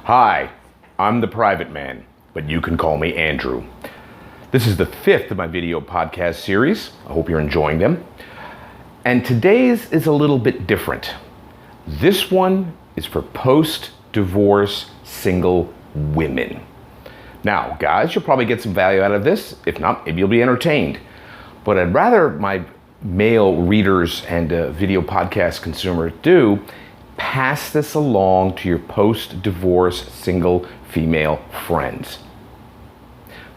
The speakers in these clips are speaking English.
Hi, I'm the private man, but you can call me Andrew. This is the 5th of my video podcast series. I hope you're enjoying them. And today's is a little bit different. This one is for post-divorce single women. Now, guys, you'll probably get some value out of this. If not, maybe you'll be entertained. But I'd rather my male readers and video podcast consumers do pass this along to your post-divorce single female friends.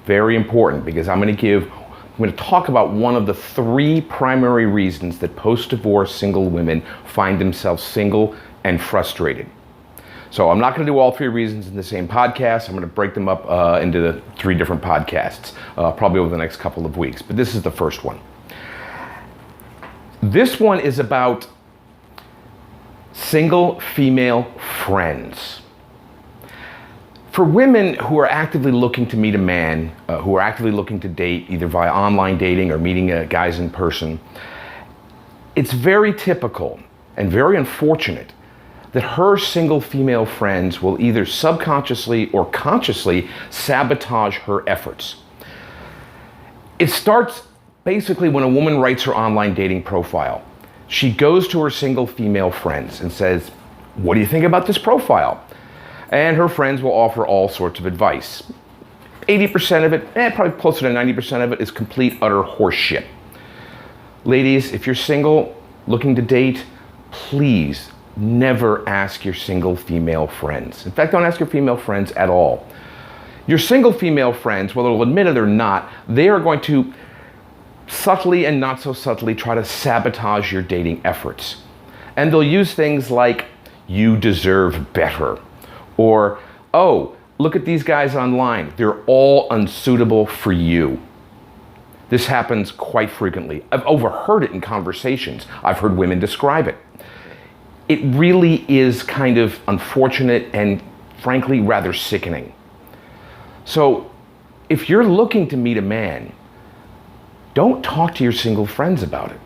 Very important, because I'm going to talk about one of the 3 primary reasons that post-divorce single women find themselves single and frustrated. So I'm not going to do all 3 reasons in the same podcast. I'm going to break them up into the 3 different podcasts, probably over the next couple of weeks. But this is the first one. This one is about single female friends. For women who are actively looking to meet a man, who are actively looking to date, either via online dating or meeting guys in person, it's very typical and very unfortunate that her single female friends will either subconsciously or consciously sabotage her efforts. It starts basically when a woman writes her online dating profile. She goes to her single female friends and says, "What do you think about this profile?" And her friends will offer all sorts of advice. 80% of it, probably closer to 90% of it, is complete, utter horseshit. Ladies, if you're single, looking to date, please never ask your single female friends. In fact, don't ask your female friends at all. Your single female friends, whether they'll admit it or not, they are going to subtly and not so subtly try to sabotage your dating efforts. And they'll use things like, "You deserve better," or, "Oh, look at these guys online. They're all unsuitable for you." This happens quite frequently. I've overheard it in conversations. I've heard women describe it. It really is kind of unfortunate and frankly rather sickening. So if you're looking to meet a man, don't talk to your single friends about it.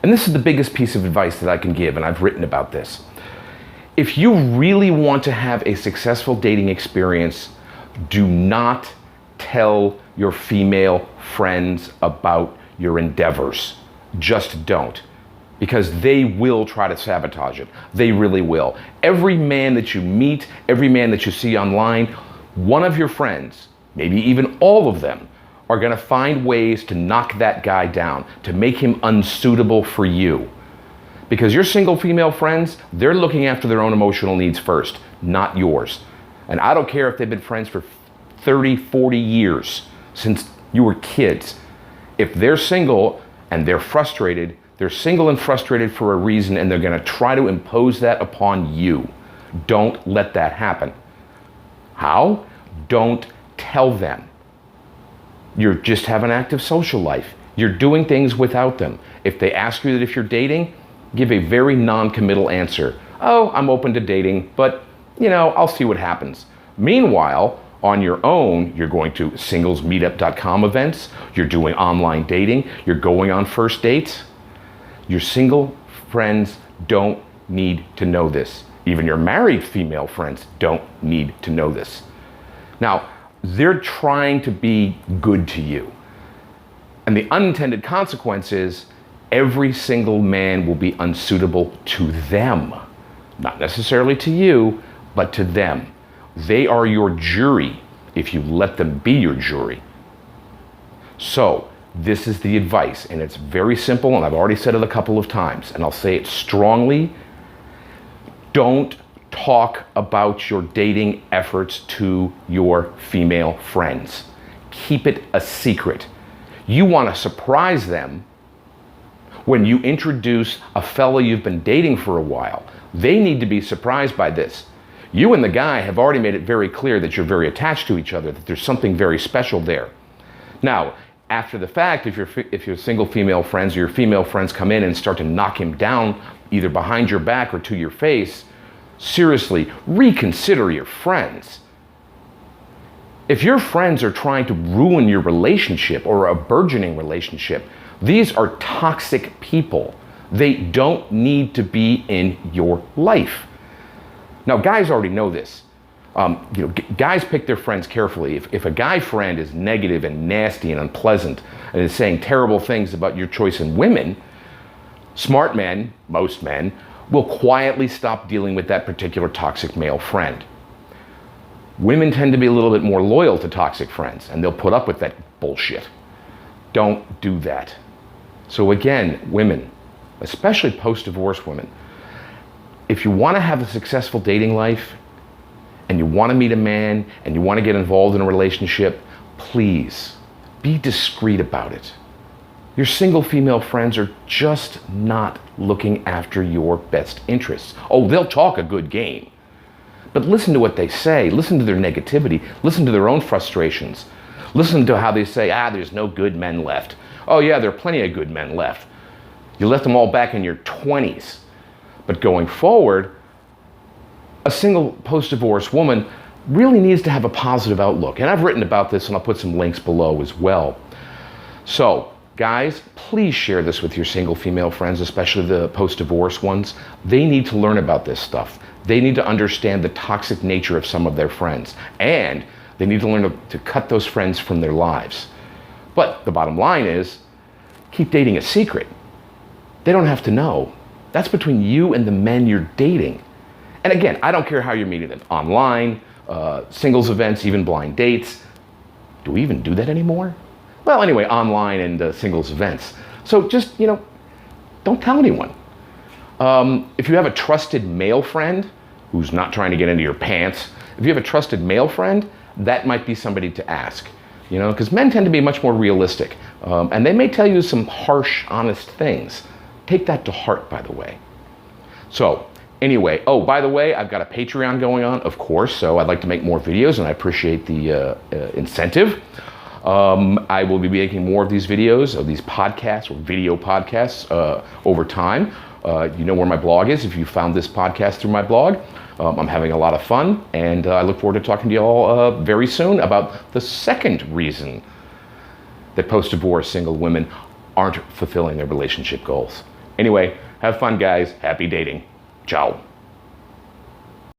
And this is the biggest piece of advice that I can give, and I've written about this. If you really want to have a successful dating experience, do not tell your female friends about your endeavors. Just don't. Because they will try to sabotage it. They really will. Every man that you meet, every man that you see online, one of your friends, maybe even all of them, are going to find ways to knock that guy down, to make him unsuitable for you. Because your single female friends, they're looking after their own emotional needs first, not yours. And I don't care if they've been friends for 30, 40 years, since you were kids. If they're single and they're frustrated, they're single and frustrated for a reason, and they're going to try to impose that upon you. Don't let that happen. How? Don't tell them. You just have an active social life. You're doing things without them. If they ask you that if you're dating, give a very non-committal answer. "Oh, I'm open to dating, but, I'll see what happens." Meanwhile, on your own, you're going to singlesmeetup.com events, you're doing online dating, you're going on first dates. Your single friends don't need to know this. Even your married female friends don't need to know this. Now, they're trying to be good to you. And the unintended consequence is every single man will be unsuitable to them. Not necessarily to you, but to them. They are your jury if you let them be your jury. So, this is the advice, and it's very simple, and I've already said it a couple of times, and I'll say it strongly. Don't talk about your dating efforts to your female friends. Keep it a secret. You want to surprise them when you introduce a fellow you've been dating for a while. They need to be surprised by this. You and the guy have already made it very clear that you're very attached to each other, that there's something very special there. Now, after the fact, if your single female friends or your female friends come in and start to knock him down, either behind your back or to your face, seriously, reconsider your friends. If your friends are trying to ruin your relationship or a burgeoning relationship, these are toxic people. They don't need to be in your life. Now, guys already know this. Guys pick their friends carefully. If a guy friend is negative and nasty and unpleasant and is saying terrible things about your choice in women, smart men, most men, will quietly stop dealing with that particular toxic male friend. Women tend to be a little bit more loyal to toxic friends, and they'll put up with that bullshit. Don't do that. So again, women, especially post-divorce women, if you want to have a successful dating life, and you want to meet a man, and you want to get involved in a relationship, please be discreet about it. Your single female friends are just not looking after your best interests. Oh, they'll talk a good game, but listen to what they say. Listen to their negativity. Listen to their own frustrations. Listen to how they say, there's no good men left. Oh yeah, there are plenty of good men left. You left them all back in your 20s. But going forward, a single post-divorce woman really needs to have a positive outlook. And I've written about this, and I'll put some links below as well. So, guys, please share this with your single female friends, especially the post-divorce ones. They need to learn about this stuff. They need to understand the toxic nature of some of their friends. And they need to learn to cut those friends from their lives. But the bottom line is, keep dating a secret. They don't have to know. That's between you and the men you're dating. And again, I don't care how you're meeting them. Online, singles events, even blind dates. Do we even do that anymore? Well, anyway, online and singles events. So just, don't tell anyone. If you have a trusted male friend who's not trying to get into your pants, if you have a trusted male friend, that might be somebody to ask. Because men tend to be much more realistic. And they may tell you some harsh, honest things. Take that to heart, by the way. So, anyway, by the way, I've got a Patreon going on, of course, so I'd like to make more videos, and I appreciate the incentive. I will be making more of these videos, of these podcasts, or video podcasts, over time. You know where my blog is if you found this podcast through my blog. I'm having a lot of fun, and I look forward to talking to you all very soon about the second reason that post-divorce single women aren't fulfilling their relationship goals. Anyway, have fun, guys. Happy dating. Ciao.